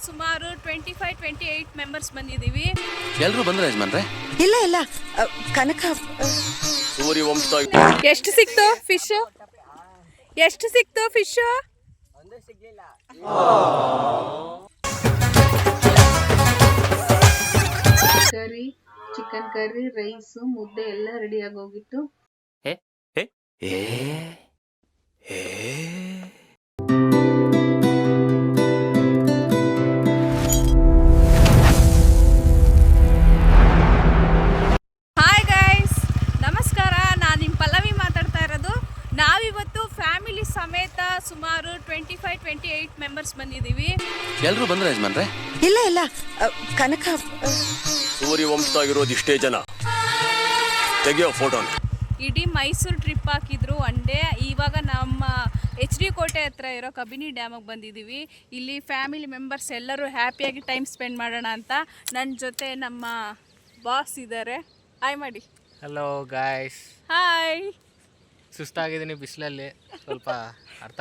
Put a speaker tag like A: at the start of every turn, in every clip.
A: ಸುಮಾರು 25-28 ಮೆಂಬರ್ಸ್ ಬಂದಿದ್ದೀವಿ.
B: ಎಲ್ಲರೂ ಬಂದ್ರೆ ಯಜಮಾನ್ರೆ?
C: ಇಲ್ಲ ಕನಕ
B: ಸೂರ್ಯವಂಶ.
A: ಎಷ್ಟು ಸಿಕ್ತು ಫಿಶ್?
D: ಕರಿ, ಚಿಕನ್ ಕರಿ, ರೈಸು, ಮುದ್ದೆ ಎಲ್ಲ ರೆಡಿ ಆಗೋಗಿತ್ತು.
A: ಹಾಯ್ ಗೈಸ್, ನಮಸ್ಕಾರ. ನಾನು ನಿಮ್ಮ ಪಲ್ಲವಿ ಮಾತಾಡ್ತಾ ಇರೋದು. ನಾವಿವತ್ತು ಫ್ಯಾಮಿಲಿ ಸಮೇತ ಸುಮಾರು 25-28 ಮೆಂಬರ್ಸ್ ಬಂದಿದ್ದೀವಿ.
B: ಎಲ್ಲರೂ ಬಂದ್ರೆ ಯಜಮಾನ್ರೆ?
C: ಇಲ್ಲ ಕನಕ
B: ಸೂರ್ಯವಂಶ ಆಗಿರೋದು ಇಷ್ಟೇ ಜನ. ತೆಗಿಯೋ ಫೋಟೋನ.
A: ಇಡೀ ಮೈಸೂರು ಟ್ರಿಪ್ ಹಾಕಿದ್ರು ಒನ್ ಡೇ. ಇವಾಗ ನಮ್ಮ HD ಕೋಟೆ ಹತ್ರ ಇರೋ ಕಬಿನಿ ಡ್ಯಾಮಿಗೆ ಬಂದಿದ್ದೀವಿ. ಇಲ್ಲಿ ಫ್ಯಾಮಿಲಿ ಮೆಂಬರ್ಸ್ ಎಲ್ಲರೂ ಹ್ಯಾಪಿಯಾಗಿ ಟೈಮ್ ಸ್ಪೆಂಡ್ ಮಾಡೋಣ ಅಂತ. ನನ್ನ ಜೊತೆ ನಮ್ಮ ಬಾಸ್ ಇದ್ದಾರೆ. ಹಾಯ್ ಮಾಡಿ.
E: Hello guys.
A: ಹಾಯ್.
E: ಸುಸ್ತಾಗಿದ್ದೀನಿ ಬಿಸಿಲಲ್ಲಿ, ಸ್ವಲ್ಪ ಅರ್ಥ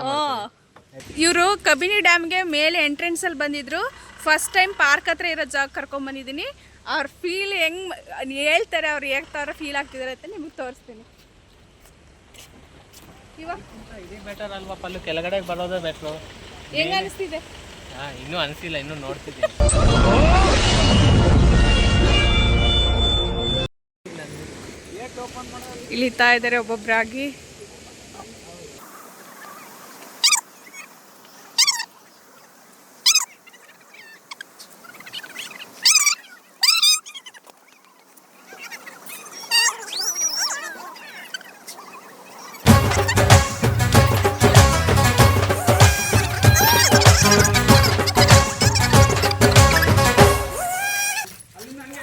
A: ಇವರು ಕಬಿನಿ ಡ್ಯಾಮ್ಗೆ ಮೇಲೆ ಎಂಟ್ರೆನ್ಸಲ್ಲಿ ಬಂದಿದ್ರು. ಫಸ್ಟ್ ಟೈಮ್ ಪಾರ್ಕ್ ಹತ್ರ ಇರೋ ಜಾಗ ಕರ್ಕೊಂಡ್ಬಂದಿದ್ದೀನಿ. ಅವ್ರ ಫೀಲ್ ಹೆಂಗೆ ಹೇಳ್ತಾರೆ, ಅವ್ರು ಹೇಗ್ತಾವ್ರ ಫೀಲ್ ಆಗ್ತಿದ್ದಾರೆ ಅಂತ ನಿಮಗೆ ತೋರಿಸ್ತೀನಿ. ಇವಾಗ
E: ಇದೇ ಬೆಟರ್ ಅಲ್ವಾ ಪಲ್ಲು? ಕೆಳಗಡೆ ಬರೋದೇ ಬೆಟ್ರು.
A: ಹೆಂಗೆ ಅನಿಸ್ತಿದೆ?
E: ಇನ್ನೂ ಅನಿಸಿಲ್ಲ, ಇನ್ನೂ ನೋಡ್ತಿದ್ದೀನಿ.
A: ಇಳಿತಾ ಇದ್ದಾರೆ ಒಬ್ಬೊಬ್ಬರಾಗಿ.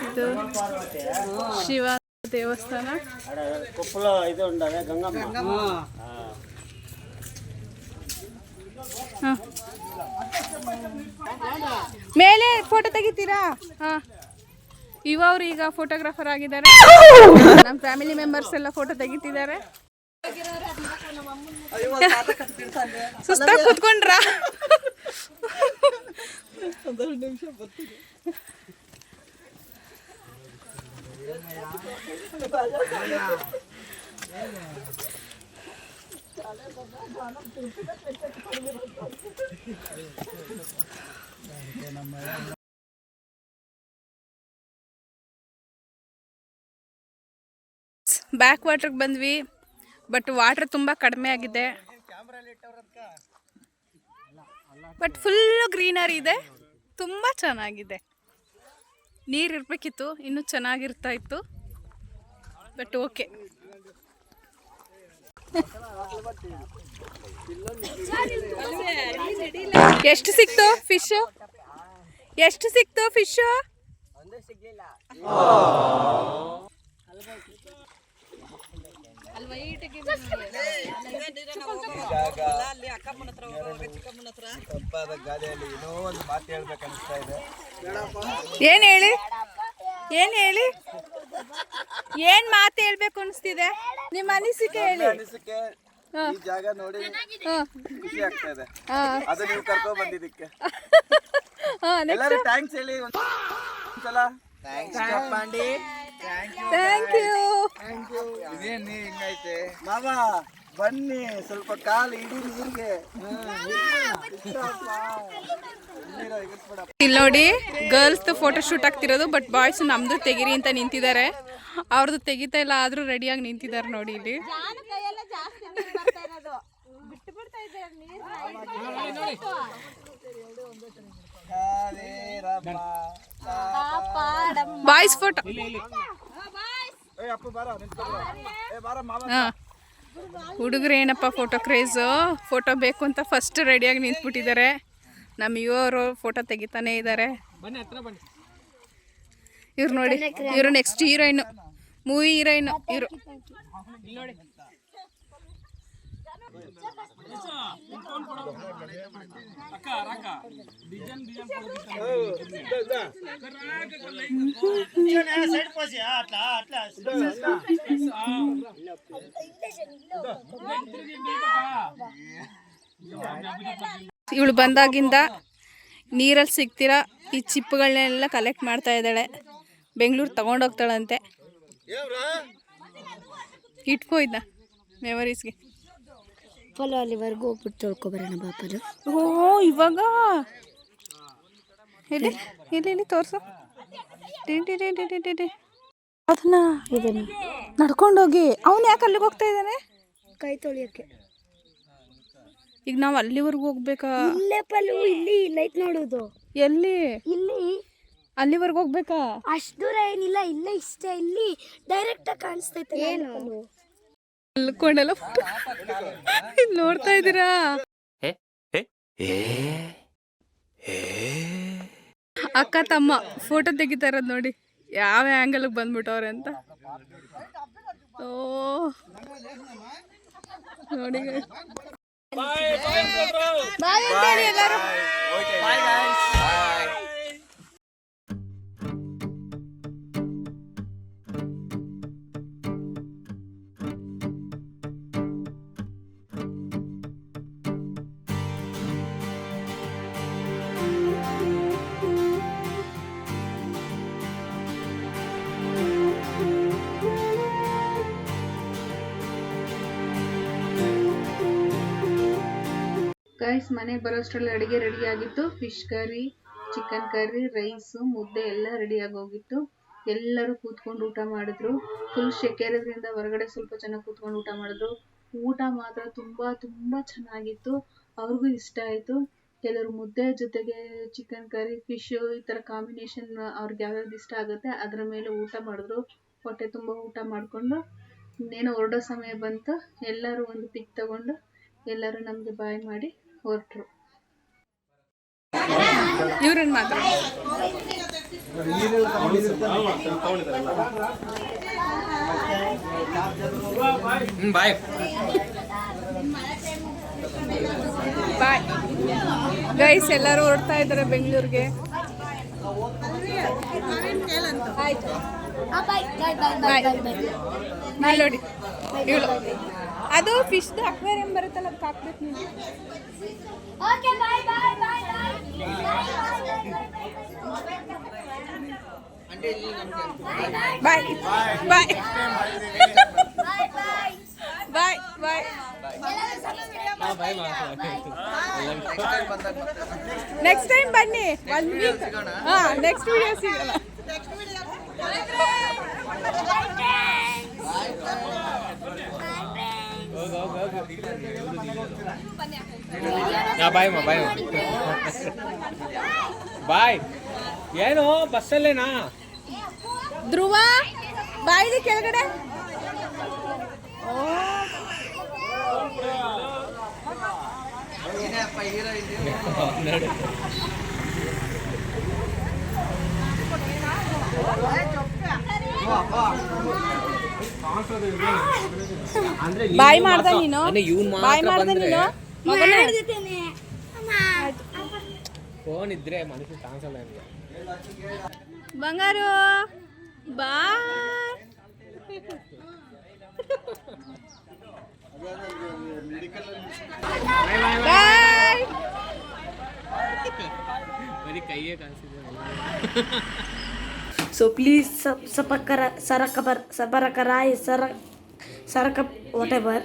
A: ಇದು ಶಿವ ದೇವಸ್ಥಾನ. ಮೇಲೆ ಫೋಟೋ ತೆಗಿತೀರಾ? ಇವರು ಈಗ ಫೋಟೋಗ್ರಾಫರ್ ಆಗಿದ್ದಾರೆ. ನಮ್ಮ ಫ್ಯಾಮಿಲಿ ಮೆಂಬರ್ಸ್ ಎಲ್ಲ ಫೋಟೋ ತೆಗಿತಿದ್ದಾರೆ. ಸುಸ್ತಾಗಿ ಕೂತ್ಕೊಂಡ್ರ? ಬ್ಯಾಕ್ ವಾಟರ್ಗೆ ಬಂದ್ವಿ, ಬಟ್ ವಾಟರ್ ತುಂಬ ಕಡಿಮೆ ಆಗಿದೆ. ಬಟ್ ಫುಲ್ಲು ಗ್ರೀನರಿ ಇದೆ, ತುಂಬ ಚೆನ್ನಾಗಿದೆ. ನೀರು ಇರಬೇಕಿತ್ತು, ಇನ್ನೂ ಚೆನ್ನಾಗಿರ್ತಾ ಇತ್ತು. But okay. ಎಷ್ಟು ಸಿಕ್ತು ಫಿಶು? ಏನ್ ಹೇಳಿ ಏನ್ ಮಾತು ಹೇಳ್ಬೇಕು ಅನಿಸ್ತಿದೆ? ನಿಮ್ಮ ಅನಿಸಿಕೆ ಹೇಳಿ.
F: ಈ ಜಾಗ ನೋಡಿ ಖುಷಿ ಆಗ್ತಾ ಇದೆ. ಅದು ನೀವು ಕರ್ಕೊಂಡ್ ಬಂದಿದ್ದಕ್ಕೆ ಎಲ್ಲರೂ ಥ್ಯಾಂಕ್ಸ್ ಹೇಳಿ ಒಂದ್ಸಲ.
A: Thank you.
F: ಇದೇನ್ ನೀ ಹಿಂಗೈತೆ ಮಾವ, ಬನ್ನಿ ಸ್ವಲ್ಪ ಕಾಲು ಇಡೀ ನೀರಿಗೆ.
A: ಇಲ್ಲಿ ನೋಡಿ, ಗರ್ಲ್ಸ್ ಫೋಟೋ ಶೂಟ್ ಆಗ್ತಿರೋದು. ಬಟ್ ಬಾಯ್ಸ್ ನಮ್ದು ತೆಗಿರಿ ಅಂತ ನಿಂತಿದ್ದಾರೆ. ಅವ್ರದ್ದು ತೆಗಿತಾ ಇಲ್ಲ, ಆದ್ರೂ ರೆಡಿಯಾಗಿ ನಿಂತಿದ್ದಾರೆ ನೋಡಿ ಇಲ್ಲಿ. Boys photo. ಹುಡುಗರು ಏನಪ್ಪ ಫೋಟೋ ಕ್ರೇಜು. ಫೋಟೋ ಬೇಕು ಅಂತ ಫಸ್ಟ್ ರೆಡಿಯಾಗಿ ನಿಂತ್ಬಿಟ್ಟಿದ್ದಾರೆ. ನಮ್ಮ ಇವರು ಫೋಟೋ ತೆಗಿತಾನೆ ಇದ್ದಾರೆ. ಇವ್ರು ನೋಡಿ, ಇವರು ನೆಕ್ಸ್ಟ್ ಹೀರೋಯಿನ್, ಮೂವಿ ಹೀರೋಯಿನ್ ಇವರು. ಇವಳು ಬಂದಾಗಿಂದ ನೀರಲ್ಲಿ ಸಿಗ್ತೀರಾ ಈ ಚಿಪ್ಪುಗಳನ್ನೆಲ್ಲ ಕಲೆಕ್ಟ್ ಮಾಡ್ತಾ ಇದ್ದಾಳೆ. ಬೆಂಗಳೂರು ತಗೊಂಡೋಗ್ತಾಳಂತೆ. ಇಟ್ಕೋ ಇದ್ದ ಮೆಮರೀಸ್ಗೆ.
G: ಫಲೋ ಅಲ್ಲಿವರೆಗೂ ಹೋಗ್ಬಿಟ್ಟು ತೊಳ್ಕೊಬರೋಣ ಬಾಪಲು.
A: ಓ ಇವಾಗ ಎಲ್ಲಿ ಎಲ್ಲಿ ಎಲ್ಲಿ ತೋರಿಸು. ಅದನ್ನ
G: ಇದನ್ನು
A: ನಡ್ಕೊಂಡೋಗಿ ಅವನು ಯಾಕೆ ಅಲ್ಲಿಗೆ ಹೋಗ್ತಾ ಇದ್ದಾನೆ?
G: ಕೈ ತೊಳಿಯೋಕ್ಕೆ.
A: ಈಗ ನಾವು ಅಲ್ಲಿವರೆಗೂ ಹೋಗ್ಬೇಕಾ?
G: ಇಲ್ಲೇ ಪಲ್ಲು, ಇಲ್ಲಿ ಲೈಟ್ ನೋಡೋದು.
A: ಎಲ್ಲಿ?
G: ಇಲ್ಲಿ
A: ಅಲ್ಲಿವರೆಗೂ ಹೋಗ್ಬೇಕಾ?
G: ಅಷ್ಟು ದೂರ ಏನಿಲ್ಲ, ಇಲ್ಲೇ ಇಷ್ಟ. ಇಲ್ಲಿ ಡೈರೆಕ್ಟ್ ಆಗಿ ಕಾಣಿಸ್ತೈತೆ. ಏನು
A: ಅಲ್ಕೊಂಡೆಲ್ಲ ನೋಡ್ತಾ ಇದ್ದೀರಾ? ಅಕ್ಕ ತಮ್ಮ ಫೋಟೋ ತೆಗಿತಾ ಇರೋದು ನೋಡಿ, ಯಾವ ಆ್ಯಂಗಲ್ಗೆ ಬಂದ್ಬಿಟ್ಟವ್ರೆ ಅಂತ. ಓ ನೋಡಿ ಬಾಯ್ ಅಂತೇಳಿ ಎಲ್ಲರೂ.
D: ಗೈಸ್ ಮನೆಗೆ ಬರೋಷ್ಟರಲ್ಲಿ ಅಡುಗೆ ರೆಡಿ ಆಗಿತ್ತು. Fish curry, chicken curry, rice, ಮುದ್ದೆ ಎಲ್ಲ ರೆಡಿ ಆಗೋಗಿತ್ತು. ಎಲ್ಲರೂ ಕೂತ್ಕೊಂಡು ಊಟ ಮಾಡಿದ್ರು. ಫುಲ್ ಶೆಕೆರೋದ್ರಿಂದ ಹೊರಗಡೆ ಸ್ವಲ್ಪ ಜನ ಕೂತ್ಕೊಂಡು ಊಟ ಮಾಡಿದ್ರು. ಊಟ ಮಾತ್ರ ತುಂಬ ಚೆನ್ನಾಗಿತ್ತು. ಅವ್ರಿಗೂ ಇಷ್ಟ ಆಯಿತು. ಕೆಲವರು ಮುದ್ದೆ ಜೊತೆಗೆ ಚಿಕನ್ ಕರಿ, ಫಿಶು ಈ ಥರ ಕಾಂಬಿನೇಷನ್ ಅವ್ರಿಗೆ ಯಾವ್ಯಾವ್ದು ಇಷ್ಟ ಆಗುತ್ತೆ ಅದರ ಮೇಲೆ ಊಟ ಮಾಡಿದ್ರು. ಹೊಟ್ಟೆ ತುಂಬ ಊಟ ಮಾಡಿಕೊಂಡು ಇನ್ನೇನು ಹೊರಡೋ ಸಮಯ ಬಂತು. ಎಲ್ಲರೂ ಒಂದು ಪಿಕ್ ತಗೊಂಡು ಎಲ್ಲರೂ ನಮಗೆ ಬಾಯ್ ಮಾಡಿ ಹೊರಟ್ರು.
A: ಇವ್ರನ್ನ ಮಾತ್ರ
E: ಬಾಯ್
A: ಬಾಯ್ ಗೈಸ್. ಎಲ್ಲರೂ ಹೊರಡ್ತಾ ಇದ್ದಾರೆ ಬೆಂಗಳೂರಿಗೆ. ಆಯ್ತು ಬಾಯ್. ನೋಡಿ ಇವಳು ಅದು ಫಿಶ್ದು ಅಕ್ವೇರಿಯಂ ಬರುತ್ತಲ್ಲ, ಅದಕ್ಕೆ ಹಾಕ್ಬೇಕು ನೀವು.
G: ಓಕೆ ಬಾಯ್ ಬಾಯ್ ಬಾಯ್
A: ಬಾಯ್ ಬಾಯ್ ಬಾಯ್ ಬಾಯ್. ನೆಕ್ಸ್ಟ್ ಟೈಮ್ ಬನ್ನಿ, 1 ವೀಕ್. ಹಾಂ, ನೆಕ್ಸ್ಟ್ ವಿಡಿಯೋ ಸಿಗೋಣ.
E: ಬಾಯ್ ಬಾಯ್ ಬಾಯ್. ಏನು ಬಸ್ಸಲ್ಲೇನಾ?
A: ಧ್ರುವ ಬಾಯಿಲಿ ಕೆಳಗಡೆ. ಬಾಯ್ ಮಾಡ್ದ ನೀನು? ಬಾಯ್ ಮಾಡ್ದ ನೀನು?
E: ಫೋನ್ ಇದ್ರೆ ಮನಸ್ಸು ಕಾಣಿಸಲ್ಲ.
A: ಬಂಗಾರು ಬಾಯ್. ಬಾಯ್.
E: ಬರೀ ಕೈಯೇ ಕಾಣಿಸಿದೆ.
G: So please whatever.